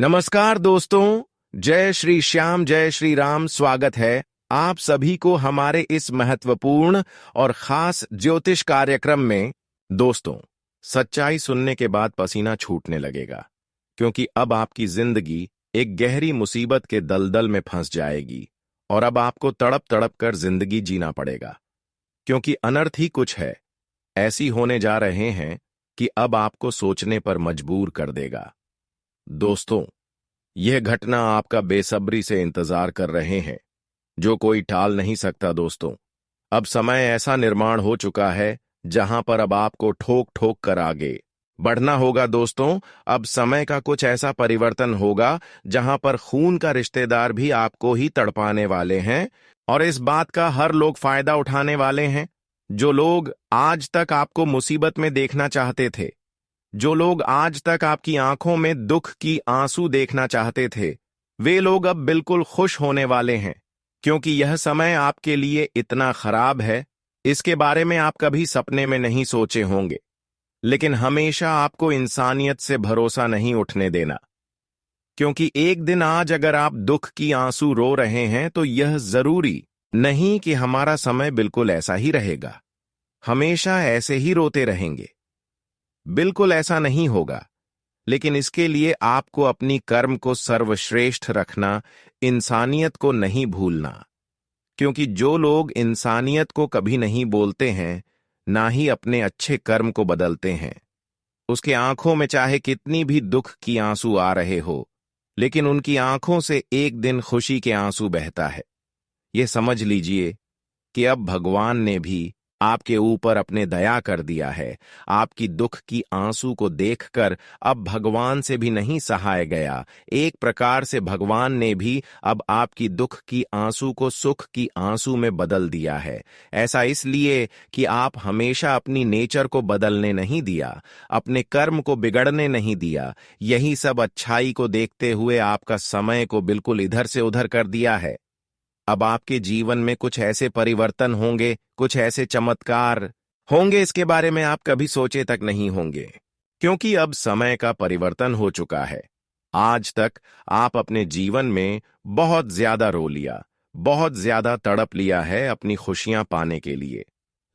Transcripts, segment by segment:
नमस्कार दोस्तों, जय श्री श्याम जय श्री राम। स्वागत है आप सभी को हमारे इस महत्वपूर्ण और खास ज्योतिष कार्यक्रम में। दोस्तों, सच्चाई सुनने के बाद पसीना छूटने लगेगा, क्योंकि अब आपकी जिंदगी एक गहरी मुसीबत के दलदल में फंस जाएगी और अब आपको तड़प तड़प कर जिंदगी जीना पड़ेगा, क्योंकि अनर्थ ही कुछ है ऐसी होने जा रहे हैं कि अब आपको सोचने पर मजबूर कर देगा। दोस्तों, यह घटना आपका बेसब्री से इंतजार कर रहे हैं, जो कोई टाल नहीं सकता। दोस्तों, अब समय ऐसा निर्माण हो चुका है जहां पर अब आपको ठोक ठोक कर आगे बढ़ना होगा। दोस्तों, अब समय का कुछ ऐसा परिवर्तन होगा जहां पर खून का रिश्तेदार भी आपको ही तड़पाने वाले हैं, और इस बात का हर लोग फायदा उठाने वाले हैं। जो लोग आज तक आपको मुसीबत में देखना चाहते थे, जो लोग आज तक आपकी आंखों में दुख की आंसू देखना चाहते थे, वे लोग अब बिल्कुल खुश होने वाले हैं, क्योंकि यह समय आपके लिए इतना खराब है, इसके बारे में आप कभी सपने में नहीं सोचे होंगे। लेकिन हमेशा आपको इंसानियत से भरोसा नहीं उठने देना, क्योंकि एक दिन आज अगर आप दुख की आंसू रो रहे हैं तो यह जरूरी नहीं कि हमारा समय बिल्कुल ऐसा ही रहेगा, हमेशा ऐसे ही रोते रहेंगे। बिल्कुल ऐसा नहीं होगा, लेकिन इसके लिए आपको अपनी कर्म को सर्वश्रेष्ठ रखना, इंसानियत को नहीं भूलना। क्योंकि जो लोग इंसानियत को कभी नहीं बोलते हैं, ना ही अपने अच्छे कर्म को बदलते हैं, उसके आंखों में चाहे कितनी भी दुख की आंसू आ रहे हो, लेकिन उनकी आंखों से एक दिन खुशी के आंसू बहता है। यह समझ लीजिए कि अब भगवान ने भी आपके ऊपर अपने दया कर दिया है। आपकी दुख की आंसू को देखकर अब भगवान से भी नहीं सहाय गया। एक प्रकार से भगवान ने भी अब आपकी दुख की आंसू को सुख की आंसू में बदल दिया है। ऐसा इसलिए कि आप हमेशा अपनी नेचर को बदलने नहीं दिया, अपने कर्म को बिगड़ने नहीं दिया। यही सब अच्छाई को देखते हुए आपका समय को बिल्कुल इधर से उधर कर दिया है। अब आपके जीवन में कुछ ऐसे परिवर्तन होंगे, कुछ ऐसे चमत्कार होंगे, इसके बारे में आप कभी सोचे तक नहीं होंगे, क्योंकि अब समय का परिवर्तन हो चुका है। आज तक आप अपने जीवन में बहुत ज्यादा रो लिया, बहुत ज्यादा तड़प लिया है अपनी खुशियां पाने के लिए,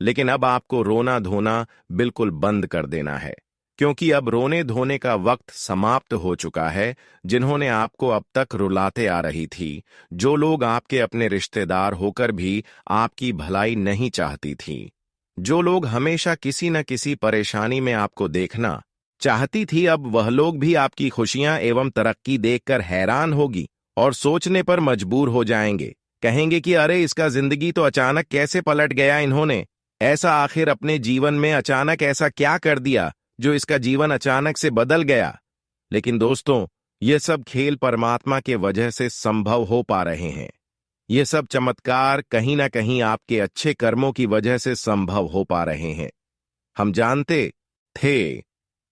लेकिन अब आपको रोना धोना बिल्कुल बंद कर देना है, क्योंकि अब रोने धोने का वक्त समाप्त हो चुका है। जिन्होंने आपको अब तक रुलाते आ रही थी, जो लोग आपके अपने रिश्तेदार होकर भी आपकी भलाई नहीं चाहती थी, जो लोग हमेशा किसी न किसी परेशानी में आपको देखना चाहती थी, अब वह लोग भी आपकी खुशियां एवं तरक्की देखकर हैरान होगी और सोचने पर मजबूर हो जाएंगे। कहेंगे कि अरे, इसका जिंदगी तो अचानक कैसे पलट गया, इन्होंने ऐसा आखिर अपने जीवन में अचानक ऐसा क्या कर दिया जो इसका जीवन अचानक से बदल गया। लेकिन दोस्तों, ये सब खेल परमात्मा के वजह से संभव हो पा रहे हैं। ये सब चमत्कार कहीं ना कहीं आपके अच्छे कर्मों की वजह से संभव हो पा रहे हैं। हम जानते थे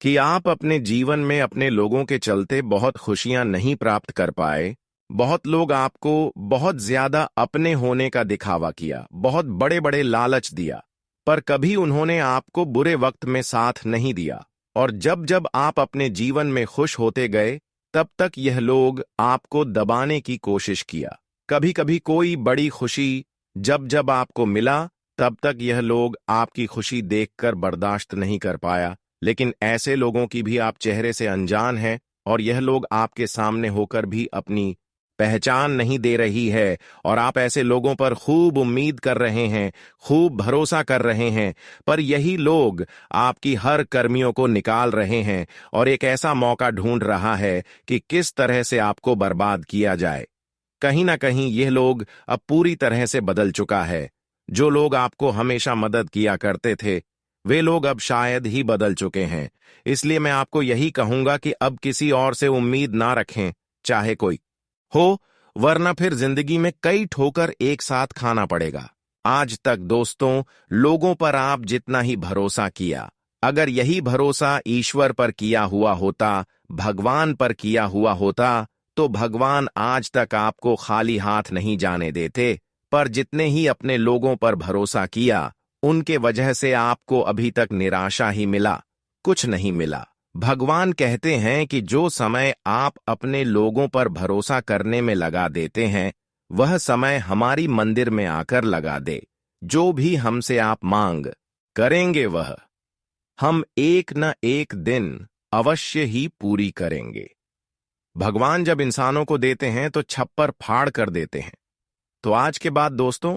कि आप अपने जीवन में अपने लोगों के चलते बहुत खुशियां नहीं प्राप्त कर पाए। बहुत लोग आपको बहुत ज्यादा अपने होने का दिखावा किया, बहुत बड़े बड़े लालच दिया, पर कभी उन्होंने आपको बुरे वक्त में साथ नहीं दिया। और जब जब आप अपने जीवन में खुश होते गए, तब तक यह लोग आपको दबाने की कोशिश किया। कभी कभी कोई बड़ी खुशी जब जब आपको मिला, तब तक यह लोग आपकी खुशी देखकर बर्दाश्त नहीं कर पाया। लेकिन ऐसे लोगों की भी आप चेहरे से अनजान हैं, और यह लोग आपके सामने होकर भी अपनी पहचान नहीं दे रही है, और आप ऐसे लोगों पर खूब उम्मीद कर रहे हैं, खूब भरोसा कर रहे हैं, पर यही लोग आपकी हर कर्मियों को निकाल रहे हैं और एक ऐसा मौका ढूंढ रहा है कि किस तरह से आपको बर्बाद किया जाए। कहीं ना कहीं यह लोग अब पूरी तरह से बदल चुका है। जो लोग आपको हमेशा मदद किया करते थे, वे लोग अब शायद ही बदल चुके हैं। इसलिए मैं आपको यही कहूंगा कि अब किसी और से उम्मीद ना रखें, चाहे कोई हो, वरना फिर जिंदगी में कई ठोकर एक साथ खाना पड़ेगा। आज तक दोस्तों, लोगों पर आप जितना ही भरोसा किया, अगर यही भरोसा ईश्वर पर किया हुआ होता, भगवान पर किया हुआ होता, तो भगवान आज तक आपको खाली हाथ नहीं जाने देते। पर जितने ही अपने लोगों पर भरोसा किया, उनके वजह से आपको अभी तक निराशा ही मिला, कुछ नहीं मिला। भगवान कहते हैं कि जो समय आप अपने लोगों पर भरोसा करने में लगा देते हैं, वह समय हमारी मंदिर में आकर लगा दे। जो भी हमसे आप मांग करेंगे वह हम एक न एक दिन अवश्य ही पूरी करेंगे। भगवान जब इंसानों को देते हैं तो छप्पर फाड़ कर देते हैं। तो आज के बाद दोस्तों,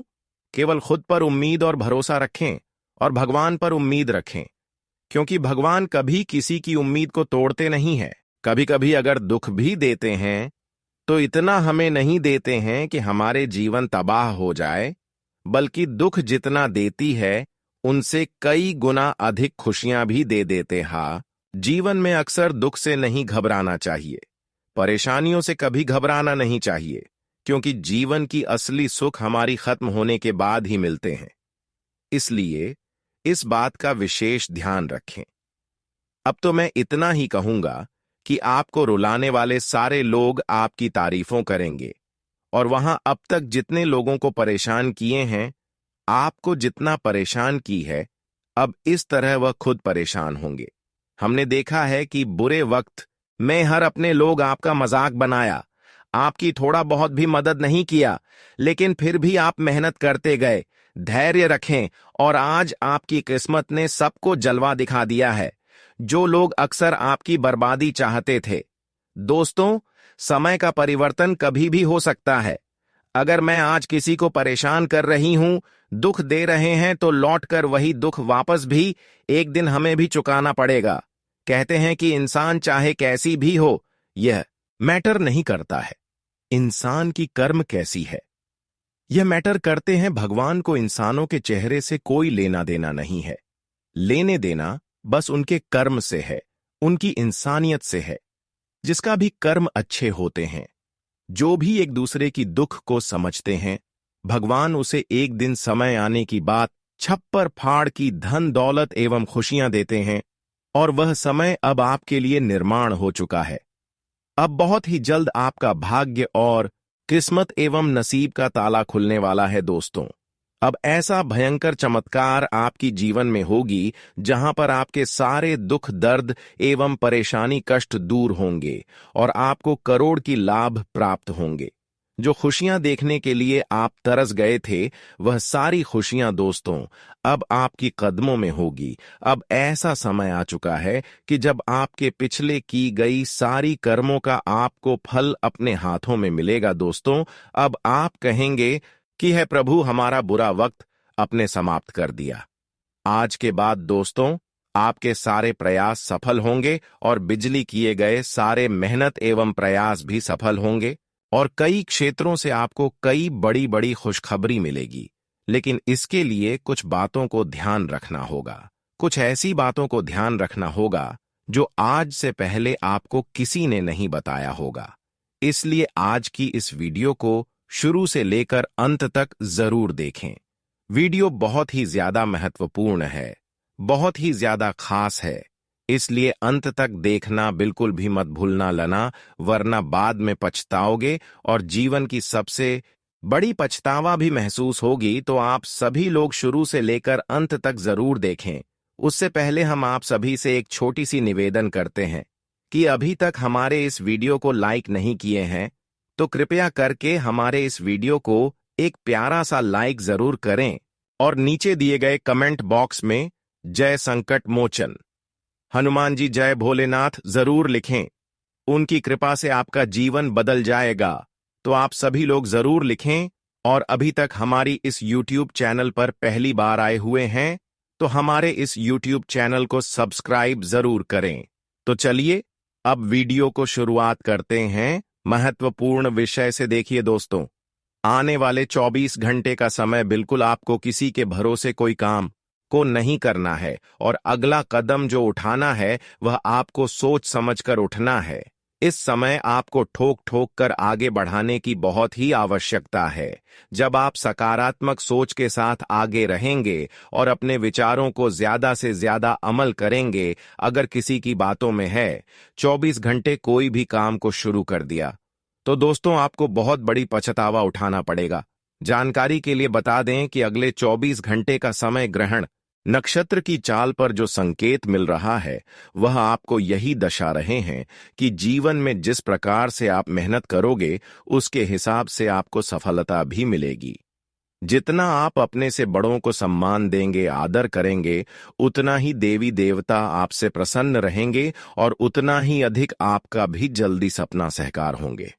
केवल खुद पर उम्मीद और भरोसा रखें और भगवान पर उम्मीद रखें, क्योंकि भगवान कभी किसी की उम्मीद को तोड़ते नहीं है। कभी कभी अगर दुख भी देते हैं तो इतना हमें नहीं देते हैं कि हमारे जीवन तबाह हो जाए, बल्कि दुख जितना देती है उनसे कई गुना अधिक खुशियां भी दे देते। हाँ, जीवन में अक्सर दुख से नहीं घबराना चाहिए, परेशानियों से कभी घबराना नहीं चाहिए, क्योंकि जीवन की असली सुख हमारी खत्म होने के बाद ही मिलते हैं। इसलिए इस बात का विशेष ध्यान रखें। अब तो मैं इतना ही कहूंगा कि आपको रुलाने वाले सारे लोग आपकी तारीफों करेंगे, और वहां अब तक जितने लोगों को परेशान किए हैं, आपको जितना परेशान की है, अब इस तरह वह खुद परेशान होंगे। हमने देखा है कि बुरे वक्त में हर अपने लोग आपका मजाक बनाया, आपकी थोड़ा बहुत भी मदद नहीं किया, लेकिन फिर भी आप मेहनत करते गए। धैर्य रखें और आज आपकी किस्मत ने सबको जलवा दिखा दिया है, जो लोग अक्सर आपकी बर्बादी चाहते थे। दोस्तों, समय का परिवर्तन कभी भी हो सकता है। अगर मैं आज किसी को परेशान कर रही हूं, दुख दे रहे हैं, तो लौटकर वही दुख वापस भी एक दिन हमें भी चुकाना पड़ेगा। कहते हैं कि इंसान चाहे कैसी भी हो, यह मैटर नहीं करता है इंसान की कर्म कैसी है, यह मैटर करते हैं भगवान को इंसानों के चेहरे से कोई लेना देना नहीं है। लेने देना बस उनके कर्म से है, उनकी इंसानियत से है। जिसका भी कर्म अच्छे होते हैं, जो भी एक दूसरे की दुख को समझते हैं, भगवान उसे एक दिन समय आने की बात छप्पर फाड़ की धन दौलत एवं खुशियां देते हैं, और वह समय अब आपके लिए निर्माण हो चुका है। अब बहुत ही जल्द आपका भाग्य और किस्मत एवं नसीब का ताला खुलने वाला है। दोस्तों, अब ऐसा भयंकर चमत्कार आपकी जीवन में होगी जहां पर आपके सारे दुख दर्द एवं परेशानी कष्ट दूर होंगे और आपको करोड़ की लाभ प्राप्त होंगे। जो खुशियां देखने के लिए आप तरस गए थे, वह सारी खुशियां दोस्तों अब आपकी कदमों में होगी। अब ऐसा समय आ चुका है कि जब आपके पिछले की गई सारी कर्मों का आपको फल अपने हाथों में मिलेगा। दोस्तों, अब आप कहेंगे कि है प्रभु, हमारा बुरा वक्त अपने समाप्त कर दिया। आज के बाद दोस्तों, आपके सारे प्रयास सफल होंगे और बिजली किए गए सारे मेहनत एवं प्रयास भी सफल होंगे, और कई क्षेत्रों से आपको कई बड़ी बड़ी खुशखबरी मिलेगी। लेकिन इसके लिए कुछ बातों को ध्यान रखना होगा, कुछ ऐसी बातों को ध्यान रखना होगा जो आज से पहले आपको किसी ने नहीं बताया होगा। इसलिए आज की इस वीडियो को शुरू से लेकर अंत तक जरूर देखें। वीडियो बहुत ही ज्यादा महत्वपूर्ण है, बहुत ही ज्यादा खास है, इसलिए अंत तक देखना बिल्कुल भी मत भूलना लना, वरना बाद में पछताओगे और जीवन की सबसे बड़ी पछतावा भी महसूस होगी। तो आप सभी लोग शुरू से लेकर अंत तक जरूर देखें। उससे पहले हम आप सभी से एक छोटी सी निवेदन करते हैं कि अभी तक हमारे इस वीडियो को लाइक नहीं किए हैं, तो कृपया करके हमारे इस वीडियो को एक प्यारा सा लाइक जरूर करें और नीचे दिए गए कमेंट बॉक्स में जय संकट मोचन हनुमान जी जय भोलेनाथ जरूर लिखें। उनकी कृपा से आपका जीवन बदल जाएगा। तो आप सभी लोग जरूर लिखें, और अभी तक हमारी इस YouTube चैनल पर पहली बार आए हुए हैं तो हमारे इस YouTube चैनल को सब्सक्राइब जरूर करें। तो चलिए अब वीडियो को शुरुआत करते हैं महत्वपूर्ण विषय से। देखिए दोस्तों, आने वाले 24 घंटे का समय बिल्कुल आपको किसी के भरोसे कोई काम को नहीं करना है, और अगला कदम जो उठाना है वह आपको सोच समझकर उठना है। इस समय आपको ठोक ठोक कर आगे बढ़ाने की बहुत ही आवश्यकता है। जब आप सकारात्मक सोच के साथ आगे रहेंगे और अपने विचारों को ज्यादा से ज्यादा अमल करेंगे, अगर किसी की बातों में है 24 घंटे कोई भी काम को शुरू कर दिया, तो दोस्तों आपको बहुत बड़ी पछतावा उठाना पड़ेगा। जानकारी के लिए बता दें कि अगले 24 घंटे का समय ग्रहण नक्षत्र की चाल पर जो संकेत मिल रहा है वह आपको यही दर्शा रहे हैं कि जीवन में जिस प्रकार से आप मेहनत करोगे उसके हिसाब से आपको सफलता भी मिलेगी। जितना आप अपने से बड़ों को सम्मान देंगे, आदर करेंगे, उतना ही देवी देवता आपसे प्रसन्न रहेंगे और उतना ही अधिक आपका भी जल्दी सपना साकार होंगे।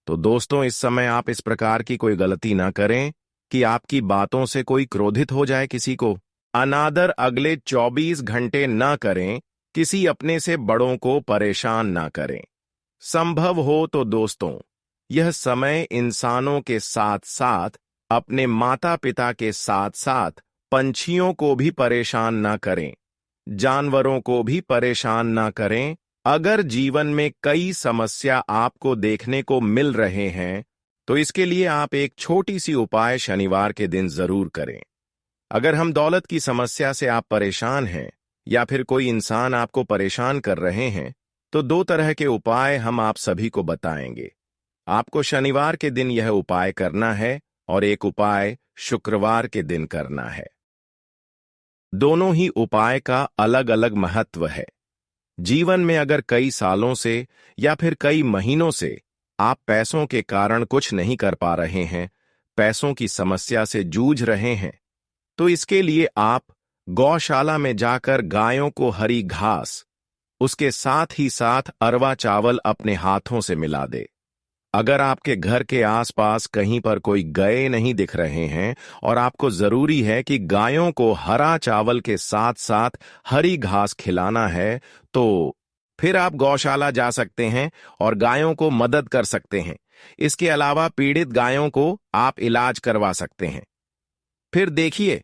तो दोस्तों, इस समय आप इस प्रकार की कोई गलती ना करें कि आपकी बातों से कोई क्रोधित हो जाए, किसी को अनादर अगले 24 घंटे ना करें, किसी अपने से बड़ों को परेशान ना करें। संभव हो तो दोस्तों, यह समय इंसानों के साथ साथ अपने माता पिता के साथ साथ पंछियों को भी परेशान ना करें, जानवरों को भी परेशान ना करें। अगर जीवन में कई समस्या आपको देखने को मिल रहे हैं तो इसके लिए आप एक छोटी सी उपाय शनिवार के दिन जरूर करें। अगर हम दौलत की समस्या से आप परेशान हैं या फिर कोई इंसान आपको परेशान कर रहे हैं तो 2 तरह के उपाय हम आप सभी को बताएंगे। आपको शनिवार के दिन यह उपाय करना है और एक उपाय शुक्रवार के दिन करना है। दोनों ही उपाय का अलग अलग महत्व है। जीवन में अगर कई सालों से या फिर कई महीनों से आप पैसों के कारण कुछ नहीं कर पा रहे हैं, पैसों की समस्या से जूझ रहे हैं, तो इसके लिए आप गौशाला में जाकर गायों को हरी घास, उसके साथ ही साथ अरवा चावल अपने हाथों से मिला दे। अगर आपके घर के आसपास कहीं पर कोई गाय नहीं दिख रहे हैं और आपको जरूरी है कि गायों को हरा चावल के साथ साथ हरी घास खिलाना है, तो फिर आप गौशाला जा सकते हैं और गायों को मदद कर सकते हैं। इसके अलावा पीड़ित गायों को आप इलाज करवा सकते हैं। फिर देखिए,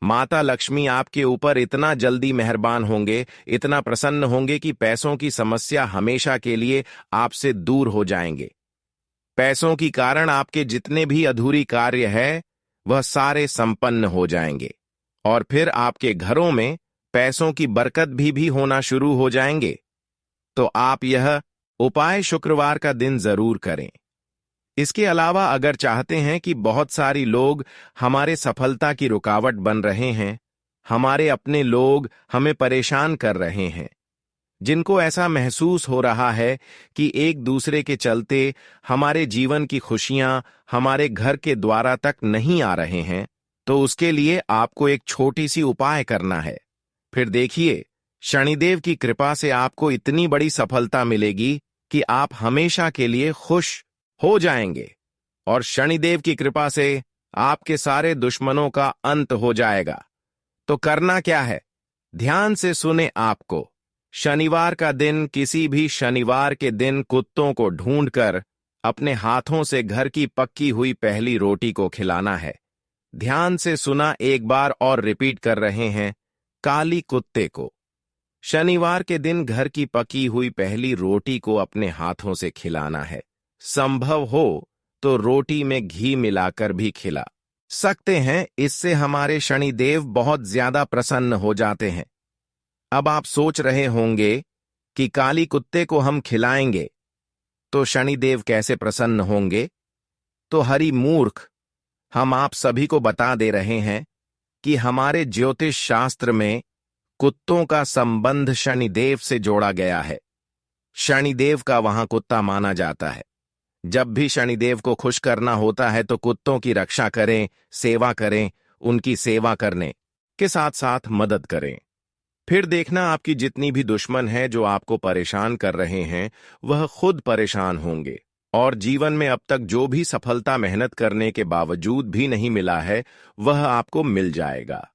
माता लक्ष्मी आपके ऊपर इतना जल्दी मेहरबान होंगे, इतना प्रसन्न होंगे कि पैसों की समस्या हमेशा के लिए आपसे दूर हो जाएंगे। पैसों की कारण आपके जितने भी अधूरी कार्य है वह सारे संपन्न हो जाएंगे और फिर आपके घरों में पैसों की बरकत भी होना शुरू हो जाएंगे। तो आप यह उपाय शुक्रवार का दिन जरूर करें। इसके अलावा अगर चाहते हैं कि बहुत सारी लोग हमारे सफलता की रुकावट बन रहे हैं, हमारे अपने लोग हमें परेशान कर रहे हैं, जिनको ऐसा महसूस हो रहा है कि एक दूसरे के चलते हमारे जीवन की खुशियां हमारे घर के द्वारा तक नहीं आ रहे हैं, तो उसके लिए आपको एक छोटी सी उपाय करना है। फिर देखिए, शनिदेव की कृपा से आपको इतनी बड़ी सफलता मिलेगी कि आप हमेशा के लिए खुश हो जाएंगे और शनिदेव की कृपा से आपके सारे दुश्मनों का अंत हो जाएगा। तो करना क्या है, ध्यान से सुने। आपको शनिवार का दिन, किसी भी शनिवार के दिन कुत्तों को ढूंढकर अपने हाथों से घर की पक्की हुई पहली रोटी को खिलाना है। ध्यान से सुना, एक बार और रिपीट कर रहे हैं, काली कुत्ते को शनिवार के दिन घर की पकी हुई पहली रोटी को अपने हाथों से खिलाना है। संभव हो तो रोटी में घी मिलाकर भी खिला सकते हैं, इससे हमारे शनिदेव बहुत ज्यादा प्रसन्न हो जाते हैं। अब आप सोच रहे होंगे कि काली कुत्ते को हम खिलाएंगे तो शनिदेव कैसे प्रसन्न होंगे? तो हरि मूर्ख, हम आप सभी को बता दे रहे हैं कि हमारे ज्योतिष शास्त्र में कुत्तों का संबंध शनिदेव से जोड़ा गया है। शनिदेव का वहां कुत्ता माना जाता है। जब भी शनिदेव को खुश करना होता है तो कुत्तों की रक्षा करें, सेवा करें, उनकी सेवा करने के साथ साथ मदद करें। फिर देखना, आपकी जितनी भी दुश्मन है जो आपको परेशान कर रहे हैं वह खुद परेशान होंगे और जीवन में अब तक जो भी सफलता मेहनत करने के बावजूद भी नहीं मिला है वह आपको मिल जाएगा।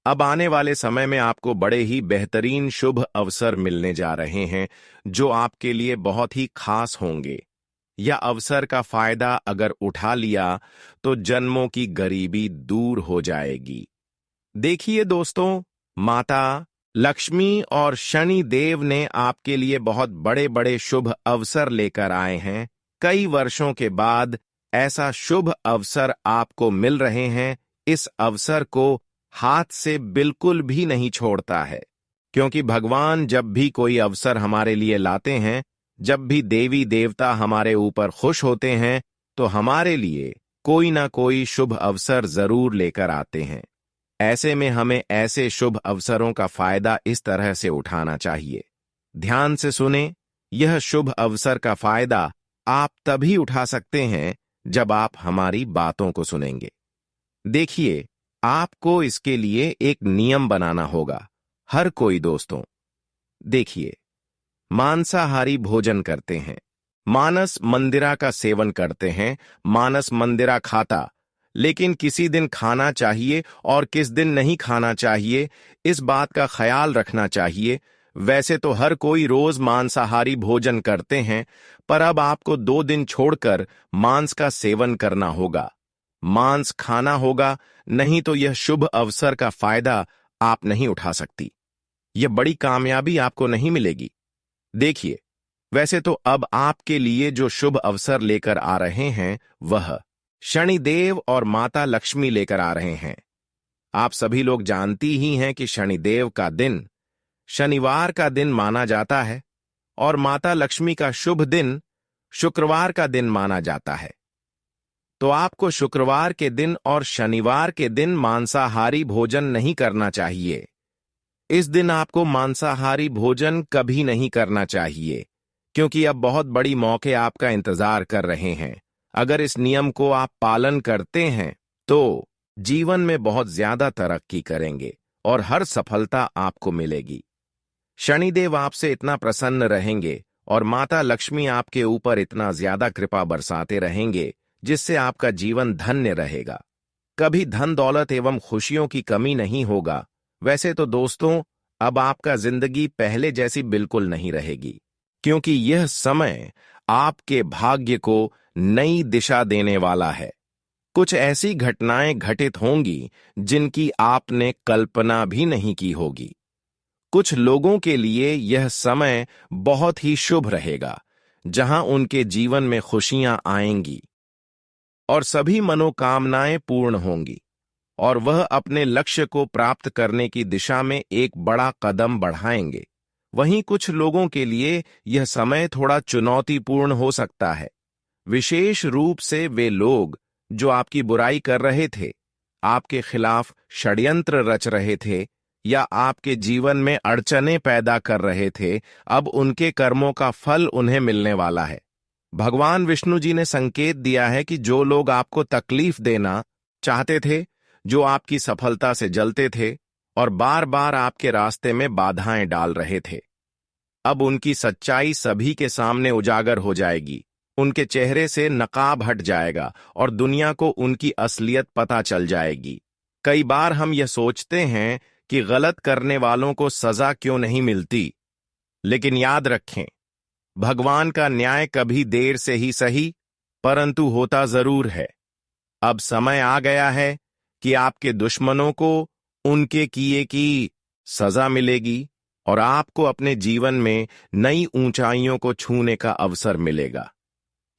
अब आने वाले समय में आपको बड़े ही बेहतरीन शुभ अवसर मिलने जा रहे हैं जो आपके लिए बहुत ही खास होंगे। यह अवसर का फायदा अगर उठा लिया तो जन्मों की गरीबी दूर हो जाएगी। देखिए दोस्तों, माता लक्ष्मी और शनि देव ने आपके लिए बहुत बड़े बड़े शुभ अवसर लेकर आए हैं। कई वर्षों के बाद ऐसा शुभ अवसर आपको मिल रहे हैं। इस अवसर को हाथ से बिल्कुल भी नहीं छोड़ता है, क्योंकि भगवान जब भी कोई अवसर हमारे लिए लाते हैं, जब भी देवी देवता हमारे ऊपर खुश होते हैं, तो हमारे लिए कोई ना कोई शुभ अवसर जरूर लेकर आते हैं। ऐसे में हमें ऐसे शुभ अवसरों का फायदा इस तरह से उठाना चाहिए। ध्यान से सुने, यह शुभ अवसर का फायदा आप तभी उठा सकते हैं जब आप हमारी बातों को सुनेंगे। देखिए, आपको इसके लिए एक नियम बनाना होगा। हर कोई दोस्तों, देखिए, मांसाहारी भोजन करते हैं, मानस मंदिरा का सेवन करते हैं, मानस मंदिरा खाता, लेकिन किसी दिन खाना चाहिए और किस दिन नहीं खाना चाहिए, इस बात का ख्याल रखना चाहिए। वैसे तो हर कोई रोज मांसाहारी भोजन करते हैं, पर अब आपको 2 दिन छोड़कर मांस का सेवन करना होगा। मांस खाना होगा, नहीं तो यह शुभ अवसर का फायदा आप नहीं उठा सकती। यह बड़ी कामयाबी आपको नहीं मिलेगी। देखिए, वैसे तो अब आपके लिए जो शुभ अवसर लेकर आ रहे हैं वह शनिदेव और माता लक्ष्मी लेकर आ रहे हैं। आप सभी लोग जानती ही हैं कि शनिदेव का दिन शनिवार का दिन माना जाता है और माता लक्ष्मी का शुभ दिन शुक्रवार का दिन माना जाता है। तो आपको शुक्रवार के दिन और शनिवार के दिन मांसाहारी भोजन नहीं करना चाहिए। इस दिन आपको मांसाहारी भोजन कभी नहीं करना चाहिए, क्योंकि अब बहुत बड़ी मौके आपका इंतजार कर रहे हैं। अगर इस नियम को आप पालन करते हैं तो जीवन में बहुत ज्यादा तरक्की करेंगे और हर सफलता आपको मिलेगी। शनिदेव आपसे इतना प्रसन्न रहेंगे और माता लक्ष्मी आपके ऊपर इतना ज्यादा कृपा बरसाते रहेंगे, जिससे आपका जीवन धन्य रहेगा। कभी धन दौलत एवं खुशियों की कमी नहीं होगा। वैसे तो दोस्तों, अब आपका जिंदगी पहले जैसी बिल्कुल नहीं रहेगी, क्योंकि यह समय आपके भाग्य को नई दिशा देने वाला है। कुछ ऐसी घटनाएं घटित होंगी जिनकी आपने कल्पना भी नहीं की होगी। कुछ लोगों के लिए यह समय बहुत ही शुभ रहेगा, जहां उनके जीवन में खुशियां आएंगी और सभी मनोकामनाएं पूर्ण होंगी और वह अपने लक्ष्य को प्राप्त करने की दिशा में एक बड़ा कदम बढ़ाएंगे। वहीं कुछ लोगों के लिए यह समय थोड़ा चुनौतीपूर्ण हो सकता है, विशेष रूप से वे लोग जो आपकी बुराई कर रहे थे, आपके खिलाफ षड्यंत्र रच रहे थे या आपके जीवन में अड़चनें पैदा कर रहे थे। अब उनके कर्मों का फल उन्हें मिलने वाला है। भगवान विष्णु जी ने संकेत दिया है कि जो लोग आपको तकलीफ देना चाहते थे, जो आपकी सफलता से जलते थे और बार बार आपके रास्ते में बाधाएं डाल रहे थे, अब उनकी सच्चाई सभी के सामने उजागर हो जाएगी। उनके चेहरे से नकाब हट जाएगा और दुनिया को उनकी असलियत पता चल जाएगी। कई बार हम यह सोचते हैं कि गलत करने वालों को सजा क्यों नहीं मिलती, लेकिन याद रखें, भगवान का न्याय कभी देर से ही सही, परंतु होता जरूर है। अब समय आ गया है कि आपके दुश्मनों को उनके किए की सजा मिलेगी और आपको अपने जीवन में नई ऊंचाइयों को छूने का अवसर मिलेगा।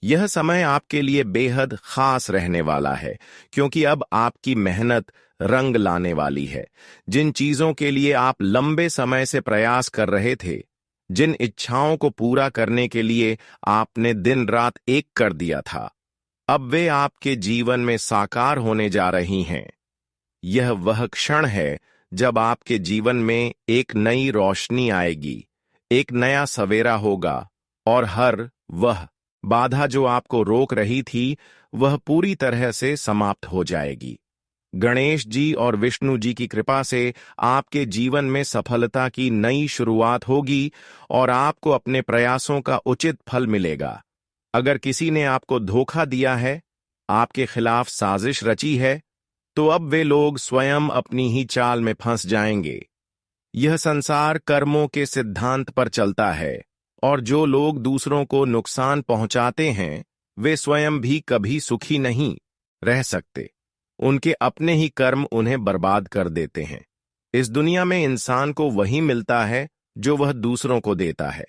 यह समय आपके लिए बेहद खास रहने वाला है, क्योंकि अब आपकी मेहनत रंग लाने वाली है। जिन चीजों के लिए आप लंबे समय से प्रयास कर रहे थे, जिन इच्छाओं को पूरा करने के लिए आपने दिन रात एक कर दिया था, अब वे आपके जीवन में साकार होने जा रही हैं। यह वह क्षण है जब आपके जीवन में एक नई रोशनी आएगी, एक नया सवेरा होगा और हर वह बाधा जो आपको रोक रही थी, वह पूरी तरह से समाप्त हो जाएगी। गणेश जी और विष्णु जी की कृपा से आपके जीवन में सफलता की नई शुरुआत होगी और आपको अपने प्रयासों का उचित फल मिलेगा। अगर किसी ने आपको धोखा दिया है, आपके खिलाफ साजिश रची है, तो अब वे लोग स्वयं अपनी ही चाल में फंस जाएंगे। यह संसार कर्मों के सिद्धांत पर चलता है और जो लोग दूसरों को नुकसान पहुंचाते हैं, वे स्वयं भी कभी सुखी नहीं रह सकते। उनके अपने ही कर्म उन्हें बर्बाद कर देते हैं। इस दुनिया में इंसान को वही मिलता है जो वह दूसरों को देता है।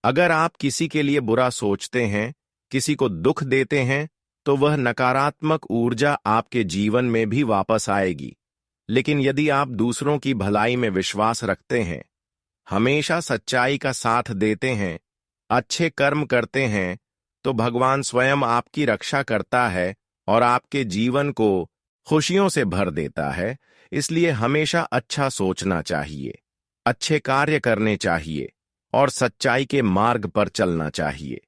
अगर आप किसी के लिए बुरा सोचते हैं, किसी को दुख देते हैं, तो वह नकारात्मक ऊर्जा आपके जीवन में भी वापस आएगी। लेकिन यदि आप दूसरों की भलाई में विश्वास रखते हैं, हमेशा सच्चाई का साथ देते हैं, अच्छे कर्म करते हैं, तो भगवान स्वयं आपकी रक्षा करता है और आपके जीवन को खुशियों से भर देता है। इसलिए हमेशा अच्छा सोचना चाहिए, अच्छे कार्य करने चाहिए और सच्चाई के मार्ग पर चलना चाहिए।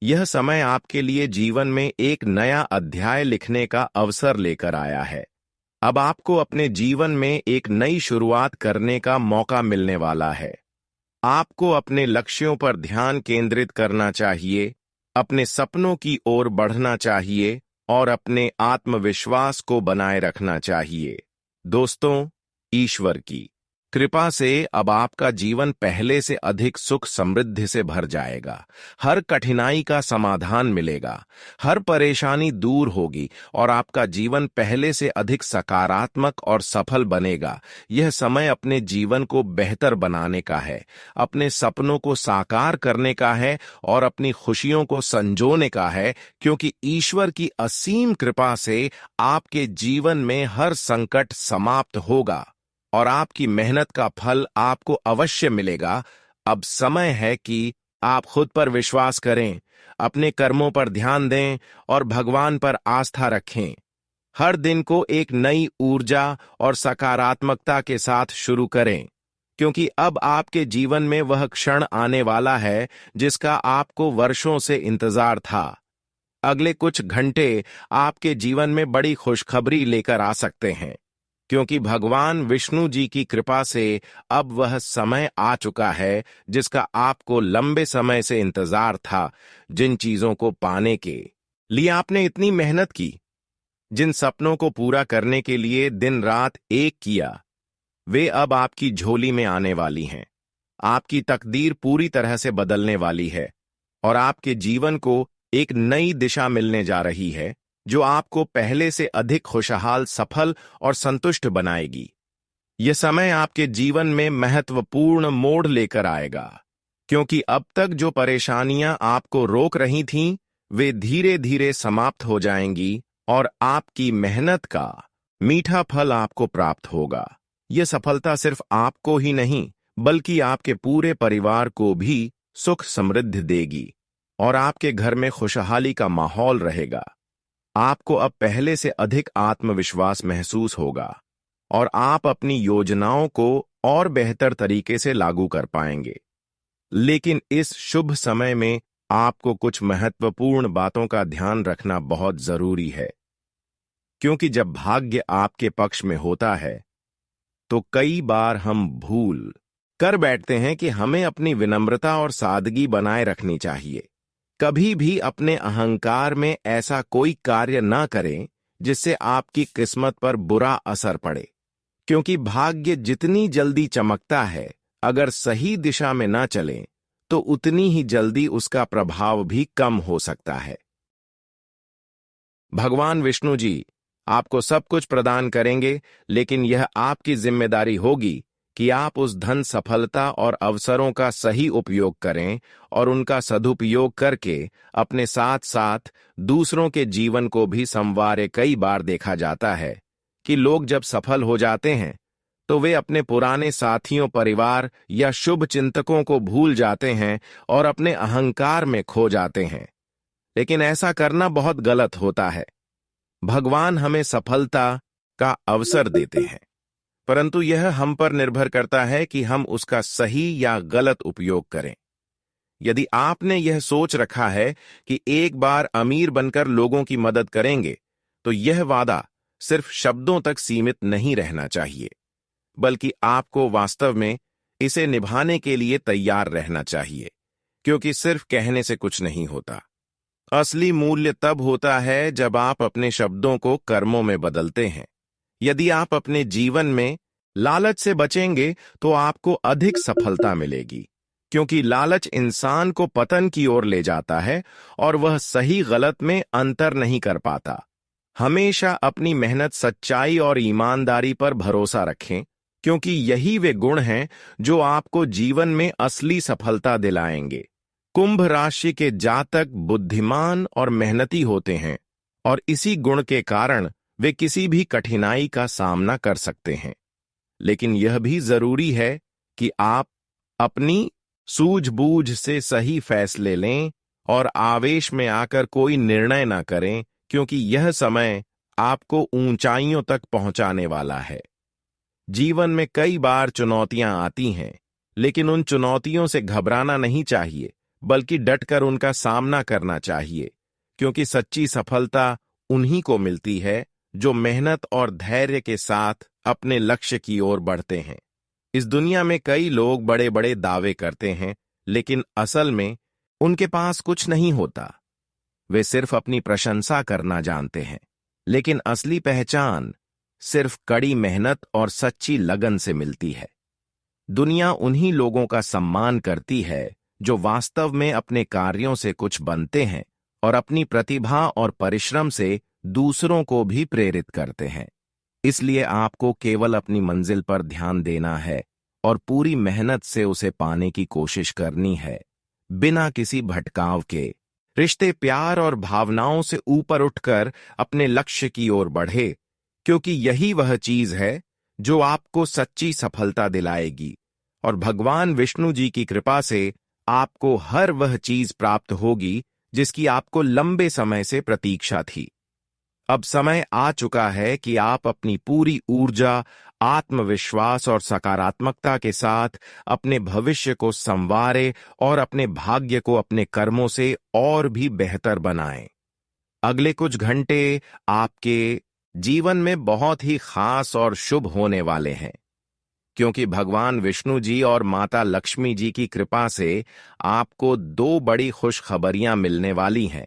यह समय आपके लिए जीवन में एक नया अध्याय लिखने का अवसर लेकर आया है। अब आपको अपने जीवन में एक नई शुरुआत करने का मौका मिलने वाला है। आपको अपने लक्ष्यों पर ध्यान केंद्रित करना चाहिए, अपने सपनों की ओर बढ़ना चाहिए और अपने आत्मविश्वास को बनाए रखना चाहिए। दोस्तों, ईश्वर की कृपा से अब आपका जीवन पहले से अधिक सुख समृद्धि से भर जाएगा। हर कठिनाई का समाधान मिलेगा, हर परेशानी दूर होगी और आपका जीवन पहले से अधिक सकारात्मक और सफल बनेगा। यह समय अपने जीवन को बेहतर बनाने का है, अपने सपनों को साकार करने का है और अपनी खुशियों को संजोने का है, क्योंकि ईश्वर की असीम कृपा से आपके जीवन में हर संकट समाप्त होगा और आपकी मेहनत का फल आपको अवश्य मिलेगा। अब समय है कि आप खुद पर विश्वास करें, अपने कर्मों पर ध्यान दें और भगवान पर आस्था रखें। हर दिन को एक नई ऊर्जा और सकारात्मकता के साथ शुरू करें, क्योंकि अब आपके जीवन में वह क्षण आने वाला है जिसका आपको वर्षों से इंतजार था। अगले कुछ घंटे आपके जीवन में बड़ी खुशखबरी लेकर आ सकते हैं, क्योंकि भगवान विष्णु जी की कृपा से अब वह समय आ चुका है जिसका आपको लंबे समय से इंतजार था। जिन चीजों को पाने के लिए आपने इतनी मेहनत की, जिन सपनों को पूरा करने के लिए दिन रात एक किया, वे अब आपकी झोली में आने वाली हैं। आपकी तकदीर पूरी तरह से बदलने वाली है और आपके जीवन को एक नई दिशा मिलने जा रही है, जो आपको पहले से अधिक खुशहाल, सफल और संतुष्ट बनाएगी। यह समय आपके जीवन में महत्वपूर्ण मोड़ लेकर आएगा, क्योंकि अब तक जो परेशानियां आपको रोक रही थीं, वे धीरे धीरे समाप्त हो जाएंगी और आपकी मेहनत का मीठा फल आपको प्राप्त होगा। यह सफलता सिर्फ आपको ही नहीं, बल्कि आपके पूरे परिवार को भी सुख समृद्धि देगी और आपके घर में खुशहाली का माहौल रहेगा। आपको अब पहले से अधिक आत्मविश्वास महसूस होगा और आप अपनी योजनाओं को और बेहतर तरीके से लागू कर पाएंगे। लेकिन इस शुभ समय में आपको कुछ महत्वपूर्ण बातों का ध्यान रखना बहुत जरूरी है, क्योंकि जब भाग्य आपके पक्ष में होता है तो कई बार हम भूल कर बैठते हैं कि हमें अपनी विनम्रता और सादगी बनाए रखनी चाहिए। कभी भी अपने अहंकार में ऐसा कोई कार्य ना करें जिससे आपकी किस्मत पर बुरा असर पड़े, क्योंकि भाग्य जितनी जल्दी चमकता है, अगर सही दिशा में ना चले तो उतनी ही जल्दी उसका प्रभाव भी कम हो सकता है। भगवान विष्णु जी आपको सब कुछ प्रदान करेंगे, लेकिन यह आपकी जिम्मेदारी होगी कि आप उस धन, सफलता और अवसरों का सही उपयोग करें और उनका सदुपयोग करके अपने साथ साथ दूसरों के जीवन को भी संवारें। कई बार देखा जाता है कि लोग जब सफल हो जाते हैं तो वे अपने पुराने साथियों, परिवार या शुभ चिंतकों को भूल जाते हैं और अपने अहंकार में खो जाते हैं। लेकिन ऐसा करना बहुत गलत होता है। भगवान हमें सफलता का अवसर देते हैं, परंतु यह हम पर निर्भर करता है कि हम उसका सही या गलत उपयोग करें। यदि आपने यह सोच रखा है कि एक बार अमीर बनकर लोगों की मदद करेंगे, तो यह वादा सिर्फ शब्दों तक सीमित नहीं रहना चाहिए, बल्कि आपको वास्तव में इसे निभाने के लिए तैयार रहना चाहिए, क्योंकि सिर्फ कहने से कुछ नहीं होता। असली मूल्य तब होता है जब आप अपने शब्दों को कर्मों में बदलते हैं। यदि आप अपने जीवन में लालच से बचेंगे तो आपको अधिक सफलता मिलेगी, क्योंकि लालच इंसान को पतन की ओर ले जाता है और वह सही गलत में अंतर नहीं कर पाता। हमेशा अपनी मेहनत, सच्चाई और ईमानदारी पर भरोसा रखें, क्योंकि यही वे गुण हैं जो आपको जीवन में असली सफलता दिलाएंगे। कुंभ राशि के जातक बुद्धिमान और मेहनती होते हैं और इसी गुण के कारण वे किसी भी कठिनाई का सामना कर सकते हैं। लेकिन यह भी जरूरी है कि आप अपनी सूझबूझ से सही फैसले लें और आवेश में आकर कोई निर्णय ना करें, क्योंकि यह समय आपको ऊंचाइयों तक पहुंचाने वाला है। जीवन में कई बार चुनौतियां आती हैं, लेकिन उन चुनौतियों से घबराना नहीं चाहिए, बल्कि डटकर उनका सामना करना चाहिए, क्योंकि सच्ची सफलता उन्हीं को मिलती है जो मेहनत और धैर्य के साथ अपने लक्ष्य की ओर बढ़ते हैं। इस दुनिया में कई लोग बड़े बड़े दावे करते हैं, लेकिन असल में उनके पास कुछ नहीं होता। वे सिर्फ अपनी प्रशंसा करना जानते हैं, लेकिन असली पहचान सिर्फ कड़ी मेहनत और सच्ची लगन से मिलती है। दुनिया उन्हीं लोगों का सम्मान करती है जो वास्तव में अपने कार्यों से कुछ बनते हैं और अपनी प्रतिभा और परिश्रम से दूसरों को भी प्रेरित करते हैं। इसलिए आपको केवल अपनी मंजिल पर ध्यान देना है और पूरी मेहनत से उसे पाने की कोशिश करनी है, बिना किसी भटकाव के। रिश्ते, प्यार और भावनाओं से ऊपर उठकर अपने लक्ष्य की ओर बढ़े, क्योंकि यही वह चीज है जो आपको सच्ची सफलता दिलाएगी। और भगवान विष्णु जी की कृपा से आपको हर वह चीज प्राप्त होगी जिसकी आपको लंबे समय से प्रतीक्षा थी। अब समय आ चुका है कि आप अपनी पूरी ऊर्जा, आत्मविश्वास और सकारात्मकता के साथ अपने भविष्य को संवारें और अपने भाग्य को अपने कर्मों से और भी बेहतर बनाएं। अगले कुछ घंटे आपके जीवन में बहुत ही खास और शुभ होने वाले हैं, क्योंकि भगवान विष्णु जी और माता लक्ष्मी जी की कृपा से आपको दो बड़ी खुशखबरियां मिलने वाली हैं,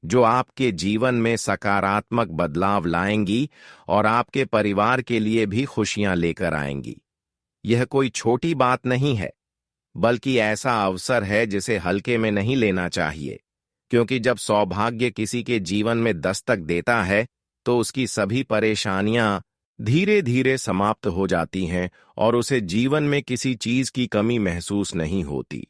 जो आपके जीवन में सकारात्मक बदलाव लाएंगी और आपके परिवार के लिए भी खुशियां लेकर आएंगी। यह कोई छोटी बात नहीं है, बल्कि ऐसा अवसर है जिसे हल्के में नहीं लेना चाहिए, क्योंकि जब सौभाग्य किसी के जीवन में दस्तक देता है तो उसकी सभी परेशानियां धीरे धीरे समाप्त हो जाती हैं और उसे जीवन में किसी चीज की कमी महसूस नहीं होती।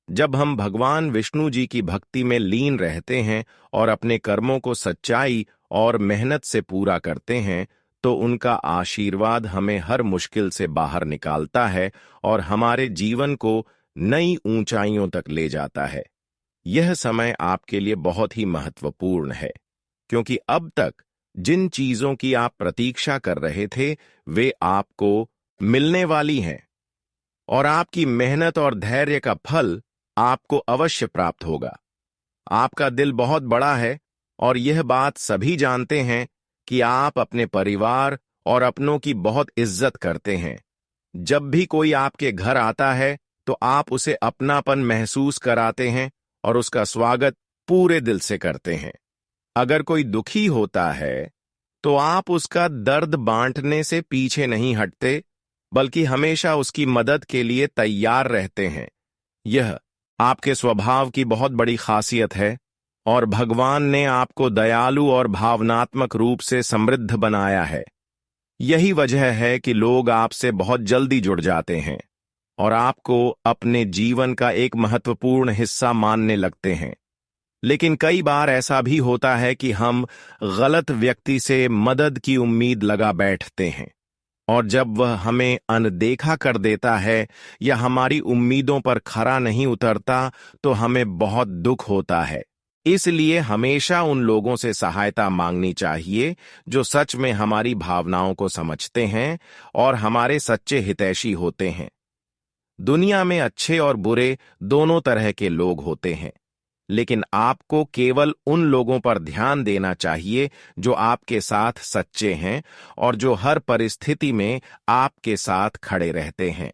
जब हम भगवान विष्णु जी की भक्ति में लीन रहते हैं और अपने कर्मों को सच्चाई और मेहनत से पूरा करते हैं, तो उनका आशीर्वाद हमें हर मुश्किल से बाहर निकालता है और हमारे जीवन को नई ऊंचाइयों तक ले जाता है। यह समय आपके लिए बहुत ही महत्वपूर्ण है, क्योंकि अब तक जिन चीजों की आप प्रतीक्षा कर रहे थे वे आपको मिलने वाली हैं, और आपकी मेहनत और धैर्य का फल आपको अवश्य प्राप्त होगा। आपका दिल बहुत बड़ा है और यह बात सभी जानते हैं कि आप अपने परिवार और अपनों की बहुत इज्जत करते हैं। जब भी कोई आपके घर आता है तो आप उसे अपनापन महसूस कराते हैं और उसका स्वागत पूरे दिल से करते हैं। अगर कोई दुखी होता है तो आप उसका दर्द बांटने से पीछे नहीं हटते, बल्कि हमेशा उसकी मदद के लिए तैयार रहते हैं। यह आपके स्वभाव की बहुत बड़ी खासियत है और भगवान ने आपको दयालु और भावनात्मक रूप से समृद्ध बनाया है। यही वजह है कि लोग आपसे बहुत जल्दी जुड़ जाते हैं और आपको अपने जीवन का एक महत्वपूर्ण हिस्सा मानने लगते हैं। लेकिन कई बार ऐसा भी होता है कि हम गलत व्यक्ति से मदद की उम्मीद लगा बैठते हैं, और जब वह हमें अनदेखा कर देता है या हमारी उम्मीदों पर खरा नहीं उतरता तो हमें बहुत दुख होता है। इसलिए हमेशा उन लोगों से सहायता मांगनी चाहिए जो सच में हमारी भावनाओं को समझते हैं और हमारे सच्चे हितैषी होते हैं। दुनिया में अच्छे और बुरे दोनों तरह के लोग होते हैं, लेकिन आपको केवल उन लोगों पर ध्यान देना चाहिए जो आपके साथ सच्चे हैं और जो हर परिस्थिति में आपके साथ खड़े रहते हैं।